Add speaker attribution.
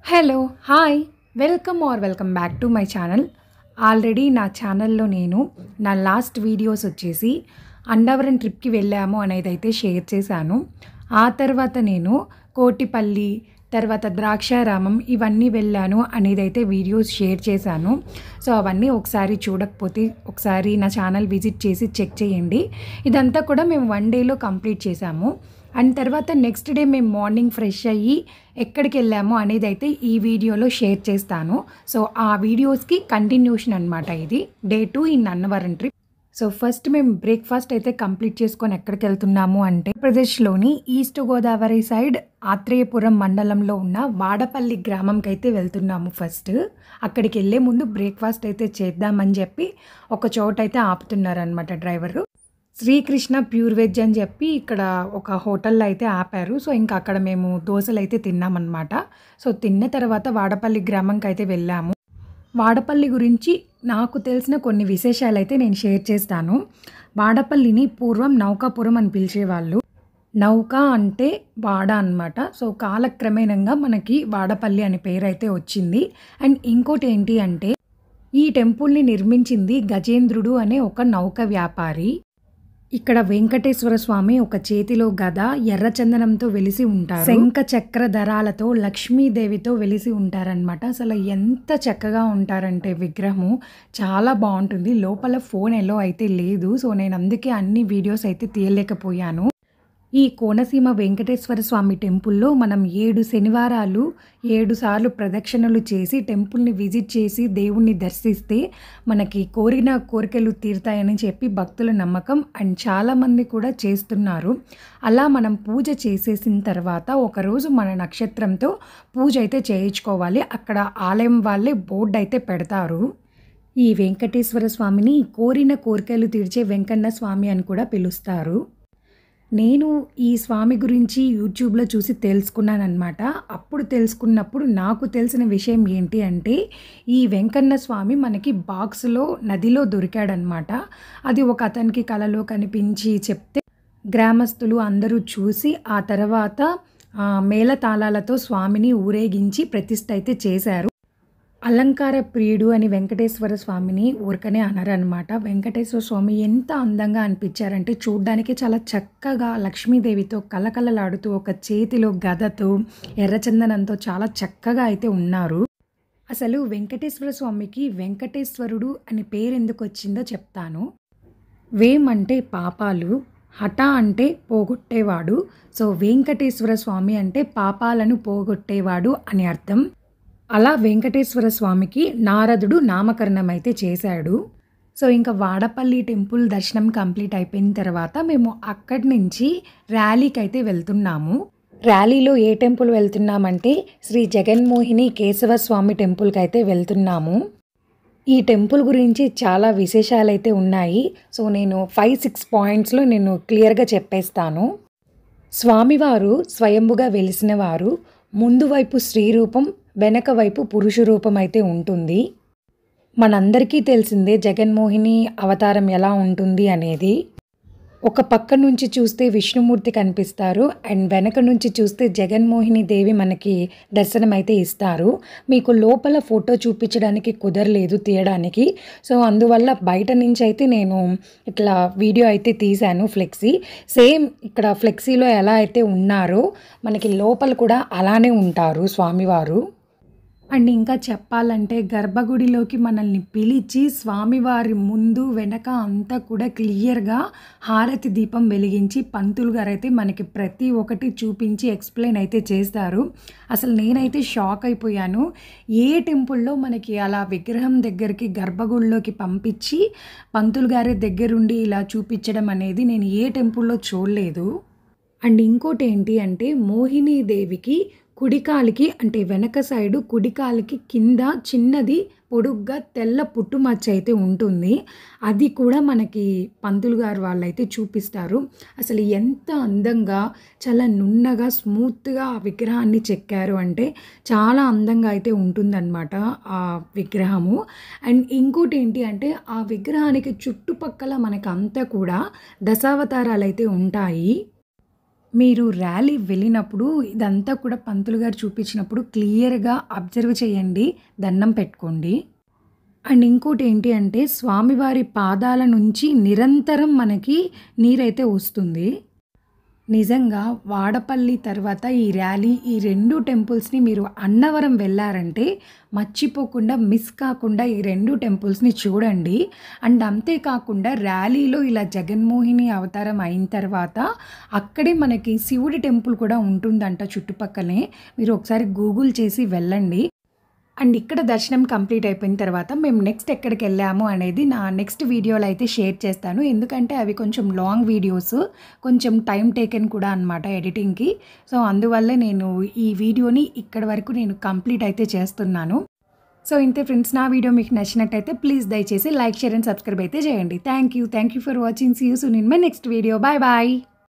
Speaker 1: Hello! Hi! Welcome back to my channel. Already నా ఛానల్‌లో నేను నా లాస్ట్ వీడియోస్ వచ్చేసి అన్నవరం ట్రిప్‌కి వెళ్ళాము అనేదైతే షేర్ చేశాను. ఆ తర్వాత నేను కోటిపల్లి, తర్వాత ద్రాక్షారామం ఇవన్నీ వెళ్ళాను అనేదైతే వీడియోస్ షేర్ చేశాను. సో, అవన్నీ ఒకసారి చూడకపోతే ఒకసారి నా ఛానల్ విజిట్ చేసి చెక్ చేయండి. ఇదంతా కూడా మేము 1 డేలో కంప్లీట్ చేశాము. అండ్ తర్వాత నెక్స్ట్ డే మేము మార్నింగ్ ఫ్రెష్ అయ్యి ఎక్కడికెళ్ళాము అనేదైతే ఈ వీడియోలో షేర్ చేస్తాను. సో, ఆ వీడియోస్‌కి కంటిన్యూషన్ అనమాట ఇది. Day 2 in Annavaram trip. So, first మేము బ్రేక్‌ఫాస్ట్ అయితే కంప్లీట్ చేసుకొని ఎక్కడికెళ్తున్నాము అంటే ఆంధ్రప్రదేశ్‌లోని ఈస్ట్ గోదావరి సైడ్ ఆత్రేయపురం మండలంలో ఉన్న వాడపల్లి గ్రామంకైతే వెళ్తున్నాము ఫస్ట్. అక్కడికెళ్ళే ముందు బ్రేక్‌ఫాస్ట్ అయితే చేద్దామని చెప్పి ఒక చోటైతే ఆపుతున్నారనమాట డ్రైవరు. శ్రీకృష్ణ ప్యూర్ వెజ్ అని చెప్పి ఇక్కడ ఒక హోటల్‌లో అయితే ఆపారు. సో, ఇంకా అక్కడ మేము దోసలైతే తిన్నామన్నమాట. సో, తిన్న తర్వాత వాడపల్లి గ్రామంకైతే వెళ్ళాము. వాడపల్లి గురించి నాకు తెలిసిన కొన్ని విశేషాలైతే నేను షేర్ చేస్తాను. వాడపల్లిని పూర్వం నౌకాపురం అని పిలిచేవాళ్ళు. నౌక అంటే వాడ అనమాట. సో, కాలక్రమేణంగా మనకి వాడపల్లి అనే పేరైతే వచ్చింది. అండ్ ఇంకోటి ఏంటి అంటే ఈ టెంపుల్‌ని నిర్మించింది గజేంద్రుడు అనే ఒక నౌక వ్యాపారి. ఇక్కడ వెంకటేశ్వర స్వామి ఒక చేతిలో గద ఎర్రచందనంతో వెలిసి ఉంటారు. శంఖ చక్రధరాలతో లక్ష్మీదేవితో వెలిసి ఉంటారనమాట. అసలు ఎంత చక్కగా ఉంటారంటే విగ్రహము చాలా బాగుంటుంది. లోపల ఫోన్ ఎలో అయితే లేదు. సో, నేను అందుకే అన్ని వీడియోస్ అయితే తీయలేకపోయాను. ఈ కోనసీమ వెంకటేశ్వర స్వామి టెంపుల్లో మనం 7 శనివారాలు 7 సార్లు ప్రదక్షిణలు చేసి టెంపుల్ని విజిట్ చేసి దేవుణ్ణి దర్శిస్తే మనకి కోరిన కోరికలు తీరుతాయని చెప్పి భక్తుల నమ్మకం. అండ్ చాలామంది కూడా చేస్తున్నారు. అలా మనం పూజ చేసేసిన తర్వాత ఒకరోజు మన నక్షత్రంతో పూజ అయితే చేయించుకోవాలి. అక్కడ ఆలయం వాళ్ళే బోర్డు అయితే పెడతారు. ఈ వెంకటేశ్వర స్వామిని కోరిన కోరికలు తీర్చే వెంకన్న స్వామి అని కూడా పిలుస్తారు. నేను ఈ స్వామి గురించి యూట్యూబ్‌లో చూసి తెలుసుకున్నాననమాట. అప్పుడు తెలుసుకున్నప్పుడు నాకు తెలిసిన విషయం ఏంటి అంటే ఈ వెంకన్న స్వామి మనకి బాక్స్‌లో నదిలో దొరికాడనమాట. అది ఒక అతనికి కలలో కనిపించి చెప్తే గ్రామస్తులు అందరూ చూసి ఆ తర్వాత మేళతాళాలతో స్వామిని ఊరేగించి ప్రతిష్ఠ అయితే చేశారు. అలంకార ప్రియుడు అని వెంకటేశ్వర స్వామిని ఊరికనే అనరనమాట. వెంకటేశ్వర స్వామి ఎంత అందంగా అనిపించారంటే చూడ్డానికి చాలా చక్కగా లక్ష్మీదేవితో కళకళలాడుతూ ఒక చేతిలో గదతో ఎర్రచందనంతో చాలా చక్కగా అయితే ఉన్నారు. అసలు వెంకటేశ్వర స్వామికి వెంకటేశ్వరుడు అని పేరు ఎందుకు వచ్చిందో చెప్తాను. వేం అంటే పాపాలు, హఠ అంటే పోగొట్టేవాడు. సో, వెంకటేశ్వర స్వామి అంటే పాపాలను పోగొట్టేవాడు అని అర్థం. అలా వెంకటేశ్వర స్వామికి నారదుడు నామకరణం అయితే చేశాడు. సో, ఇంకా వాడపల్లి టెంపుల్ దర్శనం కంప్లీట్ అయిపోయిన తర్వాత మేము అక్కడి నుంచి ర్యాలీకి అయితే వెళ్తున్నాము. ర్యాలీలో ఏ టెంపుల్ వెళ్తున్నామంటే శ్రీ జగన్మోహిని కేశవ స్వామి టెంపుల్కి అయితే వెళ్తున్నాము. ఈ టెంపుల్ గురించి చాలా విశేషాలైతే ఉన్నాయి. సో, నేను 5-6 పాయింట్స్‌లో నేను క్లియర్‌గా చెప్పేస్తాను. స్వామివారు స్వయంభుగా వెలిసినవారు. ముందు వైపు స్త్రీ రూపం, వెనక వైపు పురుష రూపం అయితే ఉంటుంది. మనందరికీ తెలిసిందే జగన్మోహిని అవతారం ఎలా ఉంటుంది అనేది. ఒక పక్క నుంచి చూస్తే విష్ణుమూర్తి కనిపిస్తారు. అండ్ వెనక నుంచి చూస్తే జగన్మోహిని దేవి మనకి దర్శనం అయితే ఇస్తారు. మీకు లోపల ఫోటో చూపించడానికి కుదరలేదు తీయడానికి. సో, అందువల్ల బయట నుంచి అయితే నేను ఇట్లా వీడియో అయితే తీశాను ఫ్లెక్సీ. సేమ్ ఇక్కడ ఫ్లెక్సీలో ఎలా అయితే ఉన్నారో మనకి లోపల కూడా అలానే ఉంటారు స్వామివారు. అండ్ ఇంకా చెప్పాలంటే గర్భగుడిలోకి మనల్ని పిలిచి స్వామివారి ముందు వెనక అంతా కూడా క్లియర్‌గా హారతి దీపం వెలిగించి పంతులు గారైతే మనకి ప్రతి ఒక్కటి చూపించి ఎక్స్‌ప్లెయిన్ అయితే చేస్తారు. అసలు నేనైతే షాక్ అయిపోయాను. ఏ టెంపుల్‌లో మనకి అలా విగ్రహం దగ్గరికి గర్భగుడిలోకి పంపించి పంతులు గారే దగ్గరుండి ఇలా చూపించడం అనేది నేను ఏ టెంపుల్‌లో చూడలేదు. అండ్ ఇంకోటి ఏంటి అంటే మోహినీదేవికి కుడికాలికి అంటే వెనక సైడు కుడికాలికి కింద చిన్నది పొడుగ్గా తెల్ల పుట్టుమచ్చ అయితే ఉంటుంది. అది కూడా మనకి పంతులు గారు వాళ్ళైతే చూపిస్తారు. అసలు ఎంత అందంగా చాలా నున్నగా స్మూత్‌గా ఆ విగ్రహాన్ని చెక్కారు అంటే చాలా అందంగా అయితే ఉంటుందన్నమాట ఆ విగ్రహము. అండ్ ఇంకోటి ఏంటి అంటే ఆ విగ్రహానికి చుట్టుపక్కల మనకంతా కూడా దశావతారాలు అయితే ఉంటాయి. మీరు ర్యాలీ వెళ్ళినప్పుడు ఇదంతా కూడా పంతులు గారు చూపించినప్పుడు క్లియర్‌గా అబ్జర్వ్ చేయండి. దండం పెట్టుకోండి. అండ్ ఇంకోటి ఏంటి అంటే స్వామివారి పాదాల నుంచి నిరంతరం మనకి నీరైతే వస్తుంది. నిజంగా వాడపల్లి తర్వాత ఈ ర్యాలీ ఈ 2 టెంపుల్స్‌ని మీరు అన్నవరం వెళ్లారంటే మర్చిపోకుండా మిస్ కాకుండా ఈ 2 టెంపుల్స్‌ని చూడండి. అండ్ అంతే కాకుండా ర్యాలీలో ఇలా జగన్మోహిని అవతారం అయిన తర్వాత అక్కడే మనకి శివుడి టెంపుల్ కూడా ఉంటుందంట చుట్టుపక్కలే. మీరు ఒకసారి గూగుల్ చేసి వెళ్ళండి. అండ్ ఇక్కడ దర్శనం కంప్లీట్ అయిపోయిన తర్వాత మేము నెక్స్ట్ ఎక్కడికెళ్ళాము అనేది నా నెక్స్ట్ వీడియోలో అయితే షేర్ చేస్తాను. ఎందుకంటే అవి కొంచెం లాంగ్ వీడియోస్, కొంచెం టైం టేకెన్ కూడా అనమాట ఎడిటింగ్‌కి. సో, అందువల్లే నేను ఈ వీడియోని ఇక్కడి వరకు నేను కంప్లీట్ అయితే చేస్తున్నాను. సో, ఇంతే ఫ్రెండ్స్, నా వీడియో మీకు నచ్చినట్టయితే ప్లీజ్ దయచేసి లైక్, షేర్ అండ్ సబ్స్క్రైబ్ అయితే చేయండి. Thank you for watching. See you soon in my next video. Bye bye.